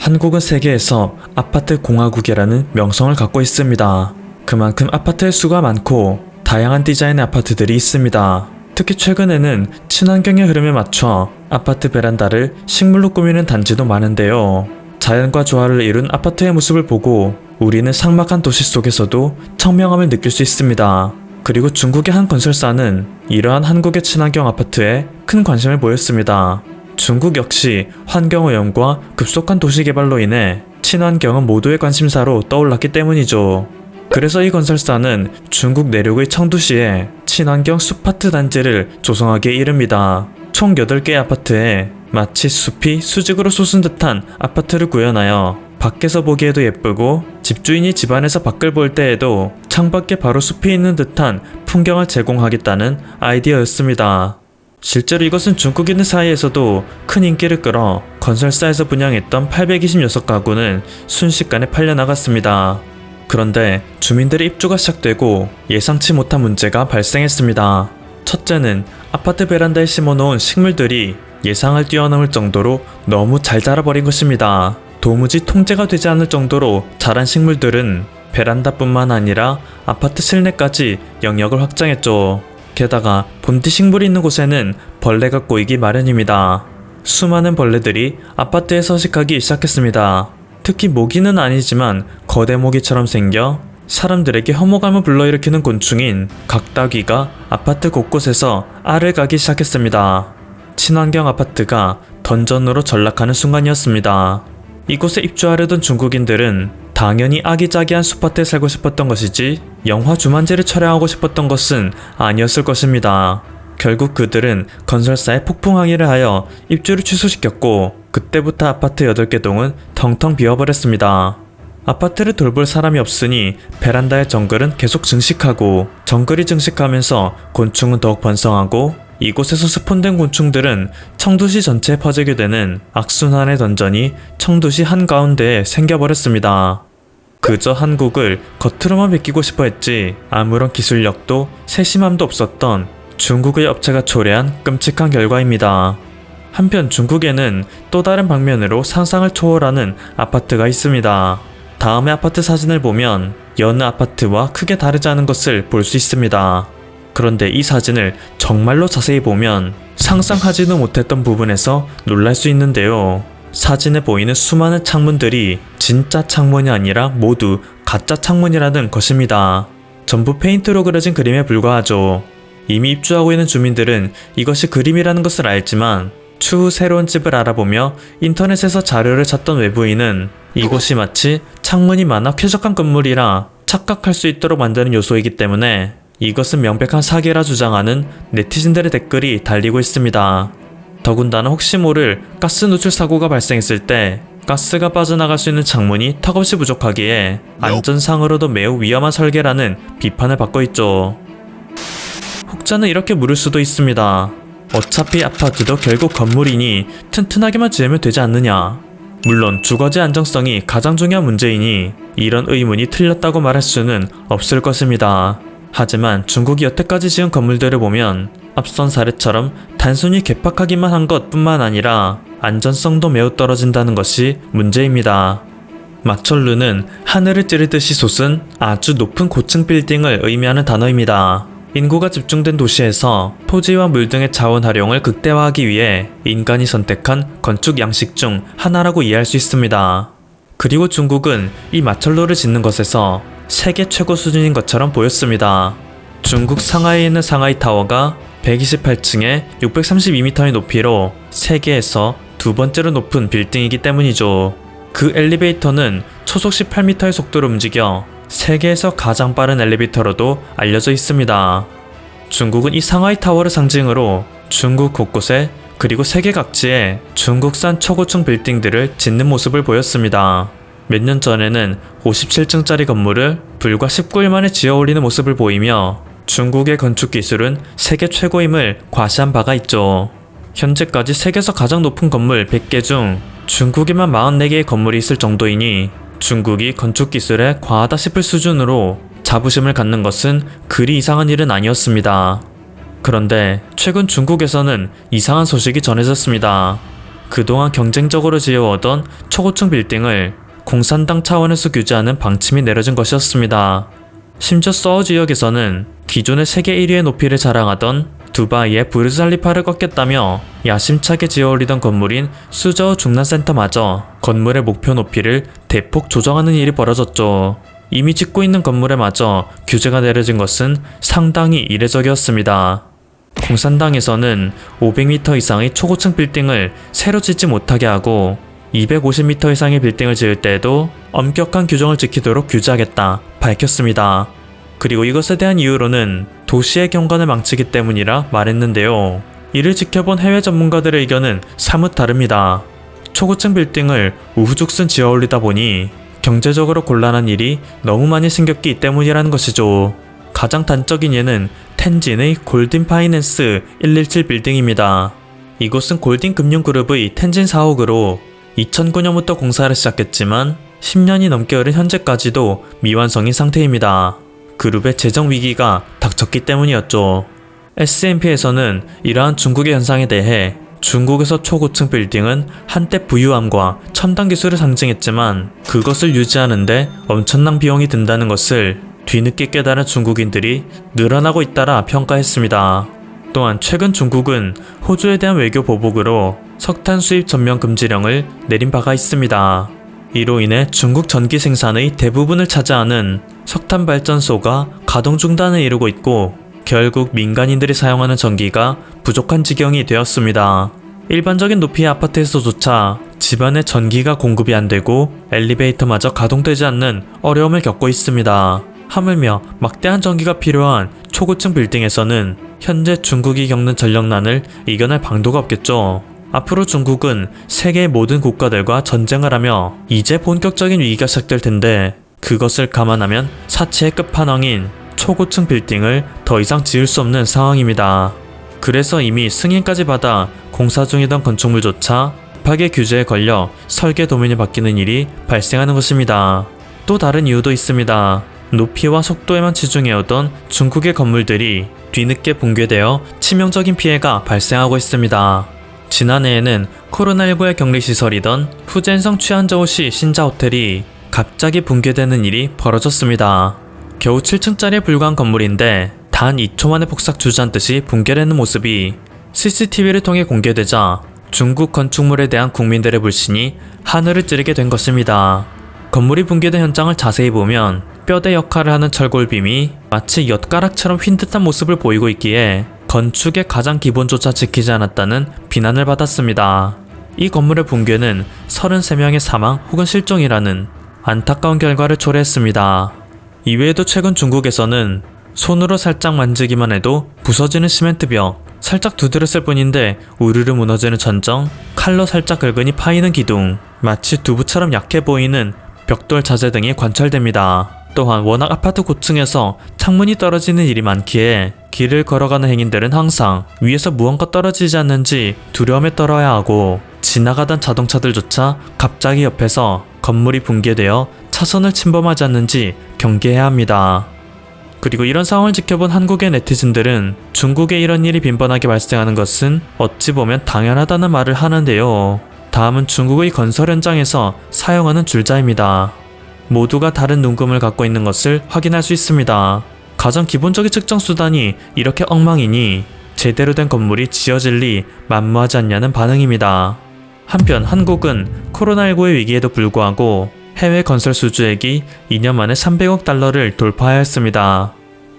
한국은 세계에서 아파트 공화국이라는 명성을 갖고 있습니다. 그만큼 아파트의 수가 많고 다양한 디자인의 아파트들이 있습니다. 특히 최근에는 친환경의 흐름에 맞춰 아파트 베란다를 식물로 꾸미는 단지도 많은데요. 자연과 조화를 이룬 아파트의 모습을 보고 우리는 삭막한 도시 속에서도 청명함을 느낄 수 있습니다. 그리고 중국의 한 건설사는 이러한 한국의 친환경 아파트에 큰 관심을 보였습니다. 중국 역시 환경오염과 급속한 도시개발로 인해 친환경은 모두의 관심사로 떠올랐기 때문이죠. 그래서 이 건설사는 중국 내륙의 청두시에 친환경 숲아트 단지를 조성하기에 이릅니다. 총 8개의 아파트에 마치 숲이 수직으로 솟은 듯한 아파트를 구현하여 밖에서 보기에도 예쁘고 집주인이 집안에서 밖을 볼 때에도 창밖에 바로 숲이 있는 듯한 풍경을 제공하겠다는 아이디어였습니다. 실제로 이것은 중국인들 사이에서도 큰 인기를 끌어 건설사에서 분양했던 826가구는 순식간에 팔려나갔습니다. 그런데 주민들의 입주가 시작되고 예상치 못한 문제가 발생했습니다. 첫째는 아파트 베란다에 심어놓은 식물들이 예상을 뛰어넘을 정도로 너무 잘 자라버린 것입니다. 도무지 통제가 되지 않을 정도로 자란 식물들은 베란다뿐만 아니라 아파트 실내까지 영역을 확장했죠. 게다가 본디 식물이 있는 곳에는 벌레가 꼬이기 마련입니다. 수많은 벌레들이 아파트에 서식하기 시작했습니다. 특히 모기는 아니지만 거대 모기처럼 생겨 사람들에게 혐오감을 불러일으키는 곤충인 각다귀가 아파트 곳곳에서 알을 까기 시작했습니다. 친환경 아파트가 던전으로 전락하는 순간이었습니다. 이곳에 입주하려던 중국인들은 당연히 아기자기한 숲밭에 살고 싶었던 것이지 영화 주만지를 촬영하고 싶었던 것은 아니었을 것입니다. 결국 그들은 건설사에 폭풍 항의를 하여 입주를 취소시켰고 그때부터 아파트 8개 동은 텅텅 비어버렸습니다. 아파트를 돌볼 사람이 없으니 베란다의 정글은 계속 증식하고 정글이 증식하면서 곤충은 더욱 번성하고 이곳에서 스폰된 곤충들은 청두시 전체에 퍼지게 되는 악순환의 던전이 청두시 한가운데에 생겨버렸습니다. 그저 한국을 겉으로만 베끼고 싶어 했지 아무런 기술력도 세심함도 없었던 중국의 업체가 초래한 끔찍한 결과입니다. 한편 중국에는 또 다른 방면으로 상상을 초월하는 아파트가 있습니다. 다음의 아파트 사진을 보면 여느 아파트와 크게 다르지 않은 것을 볼 수 있습니다. 그런데 이 사진을 정말로 자세히 보면 상상하지도 못했던 부분에서 놀랄 수 있는데요. 사진에 보이는 수많은 창문들이 진짜 창문이 아니라 모두 가짜 창문이라는 것입니다. 전부 페인트로 그려진 그림에 불과하죠. 이미 입주하고 있는 주민들은 이것이 그림이라는 것을 알지만 추후 새로운 집을 알아보며 인터넷에서 자료를 찾던 외부인은 이곳이 마치 창문이 많아 쾌적한 건물이라 착각할 수 있도록 만드는 요소이기 때문에 이것은 명백한 사기라 주장하는 네티즌들의 댓글이 달리고 있습니다. 더군다나 혹시 모를 가스 누출 사고가 발생했을 때 가스가 빠져나갈 수 있는 창문이 턱없이 부족하기에 안전상으로도 매우 위험한 설계라는 비판을 받고 있죠. 혹자는 이렇게 물을 수도 있습니다. 어차피 아파트도 결국 건물이니 튼튼하게만 지으면 되지 않느냐. 물론 주거지 안정성이 가장 중요한 문제이니 이런 의문이 틀렸다고 말할 수는 없을 것입니다. 하지만 중국이 여태까지 지은 건물들을 보면 앞선 사례처럼 단순히 개팍하기만 한 것뿐만 아니라 안전성도 매우 떨어진다는 것이 문제입니다. 마철루는 하늘을 찌르듯이 솟은 아주 높은 고층 빌딩을 의미하는 단어입니다. 인구가 집중된 도시에서 토지와 물 등의 자원 활용을 극대화하기 위해 인간이 선택한 건축 양식 중 하나라고 이해할 수 있습니다. 그리고 중국은 이 마철로를 짓는 것에서 세계 최고 수준인 것처럼 보였습니다. 중국 상하이에 있는 상하이 타워가 128층에 632m의 높이로 세계에서 두 번째로 높은 빌딩이기 때문이죠. 그 엘리베이터는 초속 18m의 속도로 움직여 세계에서 가장 빠른 엘리베이터로도 알려져 있습니다. 중국은 이 상하이 타워를 상징으로 중국 곳곳에 그리고 세계 각지에 중국산 초고층 빌딩들을 짓는 모습을 보였습니다. 몇 년 전에는 57층짜리 건물을 불과 19일 만에 지어 올리는 모습을 보이며 중국의 건축 기술은 세계 최고임을 과시한 바가 있죠. 현재까지 세계에서 가장 높은 건물 100개 중 중국에만 44개의 건물이 있을 정도이니 중국이 건축 기술에 과하다 싶을 수준으로 자부심을 갖는 것은 그리 이상한 일은 아니었습니다. 그런데 최근 중국에서는 이상한 소식이 전해졌습니다. 그동안 경쟁적으로 지어오던 초고층 빌딩을 공산당 차원에서 규제하는 방침이 내려진 것이었습니다. 심지어 서울 지역에서는 기존의 세계 1위의 높이를 자랑하던 두바이의 부르즈칼리파를 꺾겠다며 야심차게 지어올리던 건물인 수저우 중랑센터마저 건물의 목표 높이를 대폭 조정하는 일이 벌어졌죠. 이미 짓고 있는 건물에 마저 규제가 내려진 것은 상당히 이례적이었습니다. 공산당에서는 500m 이상의 초고층 빌딩을 새로 짓지 못하게 하고 250m 이상의 빌딩을 지을 때에도 엄격한 규정을 지키도록 규제하겠다 밝혔습니다. 그리고 이것에 대한 이유로는 도시의 경관을 망치기 때문이라 말했는데요. 이를 지켜본 해외 전문가들의 의견은 사뭇 다릅니다. 초고층 빌딩을 우후죽순 지어올리다 보니 경제적으로 곤란한 일이 너무 많이 생겼기 때문이라는 것이죠. 가장 단적인 예는 텐진의 골든 파이낸스 117 빌딩입니다. 이곳은 골든 금융그룹의 텐진 사옥으로 2009년부터 공사를 시작했지만 10년이 넘게 흐른 현재까지도 미완성인 상태입니다. 그룹의 재정 위기가 닥쳤기 때문이었죠. S&P에서는 이러한 중국의 현상에 대해 중국에서 초고층 빌딩은 한때 부유함과 첨단 기술을 상징했지만 그것을 유지하는데 엄청난 비용이 든다는 것을 뒤늦게 깨달은 중국인들이 늘어나고 있다라 평가했습니다. 또한 최근 중국은 호주에 대한 외교 보복으로 석탄 수입 전면 금지령을 내린 바가 있습니다. 이로 인해 중국 전기 생산의 대부분을 차지하는 석탄 발전소가 가동 중단을 이루고 있고 결국 민간인들이 사용하는 전기가 부족한 지경이 되었습니다. 일반적인 높이의 아파트에서조차 집안에 전기가 공급이 안 되고 엘리베이터마저 가동되지 않는 어려움을 겪고 있습니다. 하물며 막대한 전기가 필요한 초고층 빌딩에서는 현재 중국이 겪는 전력난을 이겨낼 방도가 없겠죠. 앞으로 중국은 세계의 모든 국가들과 전쟁을 하며 이제 본격적인 위기가 시작될 텐데 그것을 감안하면 사치의 끝판왕인 초고층 빌딩을 더 이상 지을 수 없는 상황입니다. 그래서 이미 승인까지 받아 공사 중이던 건축물조차 급하게 규제에 걸려 설계 도면이 바뀌는 일이 발생하는 것입니다. 또 다른 이유도 있습니다. 높이와 속도에만 치중해오던 중국의 건물들이 뒤늦게 붕괴되어 치명적인 피해가 발생하고 있습니다. 지난해에는 코로나19의 격리시설이던 후젠성 취안저우시 신자호텔이 갑자기 붕괴되는 일이 벌어졌습니다. 겨우 7층짜리에 불과한 건물인데 단 2초 만에 폭삭 주저앉듯이 붕괴되는 모습이 CCTV를 통해 공개되자 중국 건축물에 대한 국민들의 불신이 하늘을 찌르게 된 것입니다. 건물이 붕괴된 현장을 자세히 보면 뼈대 역할을 하는 철골빔이 마치 엿가락처럼 휜 듯한 모습을 보이고 있기에 건축의 가장 기본조차 지키지 않았다는 비난을 받았습니다. 이 건물의 붕괴는 33명의 사망 혹은 실종이라는 안타까운 결과를 초래했습니다. 이외에도 최근 중국에서는 손으로 살짝 만지기만 해도 부서지는 시멘트벽, 살짝 두드렸을 뿐인데 우르르 무너지는 천정, 칼로 살짝 긁으니 파이는 기둥, 마치 두부처럼 약해 보이는 벽돌 자재 등이 관찰됩니다. 또한 워낙 아파트 고층에서 창문이 떨어지는 일이 많기에 길을 걸어가는 행인들은 항상 위에서 무언가 떨어지지 않는지 두려움에 떨어야 하고 지나가던 자동차들조차 갑자기 옆에서 건물이 붕괴되어 차선을 침범하지 않는지 경계해야 합니다. 그리고 이런 상황을 지켜본 한국의 네티즌들은 중국에 이런 일이 빈번하게 발생하는 것은 어찌 보면 당연하다는 말을 하는데요. 다음은 중국의 건설 현장에서 사용하는 줄자입니다. 모두가 다른 눈금을 갖고 있는 것을 확인할 수 있습니다. 가장 기본적인 측정 수단이 이렇게 엉망이니 제대로 된 건물이 지어질 리 만무하지 않냐는 반응입니다. 한편 한국은 코로나19의 위기에도 불구하고 해외 건설 수주액이 2년 만에 300억 달러를 돌파하였습니다.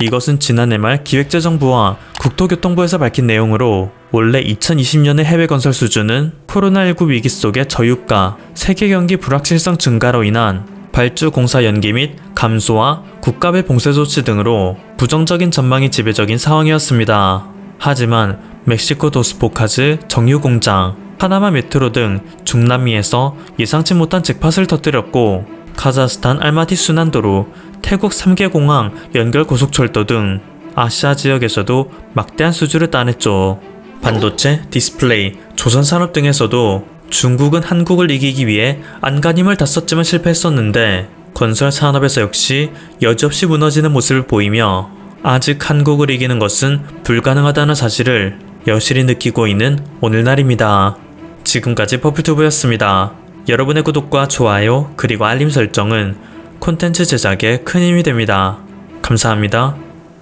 이것은 지난해 말 기획재정부와 국토교통부에서 밝힌 내용으로 원래 2020년의 해외 건설 수주는 코로나19 위기 속의 저유가, 세계 경기 불확실성 증가로 인한 발주 공사 연기 및 감소와 국가별 봉쇄 조치 등으로 부정적인 전망이 지배적인 상황이었습니다. 하지만 멕시코 도스포카즈 정유공장, 파나마 메트로 등 중남미에서 예상치 못한 잭팟을 터뜨렸고 카자흐스탄 알마티 순환도로, 태국 3개 공항 연결 고속철도 등 아시아 지역에서도 막대한 수주를 따냈죠. 반도체, 디스플레이, 조선산업 등에서도 중국은 한국을 이기기 위해 안간힘을 다 썼지만 실패했었는데 건설 산업에서 역시 여지없이 무너지는 모습을 보이며 아직 한국을 이기는 것은 불가능하다는 사실을 여실히 느끼고 있는 오늘날입니다. 지금까지 퍼플튜브였습니다. 여러분의 구독과 좋아요 그리고 알림 설정은 콘텐츠 제작에 큰 힘이 됩니다. 감사합니다.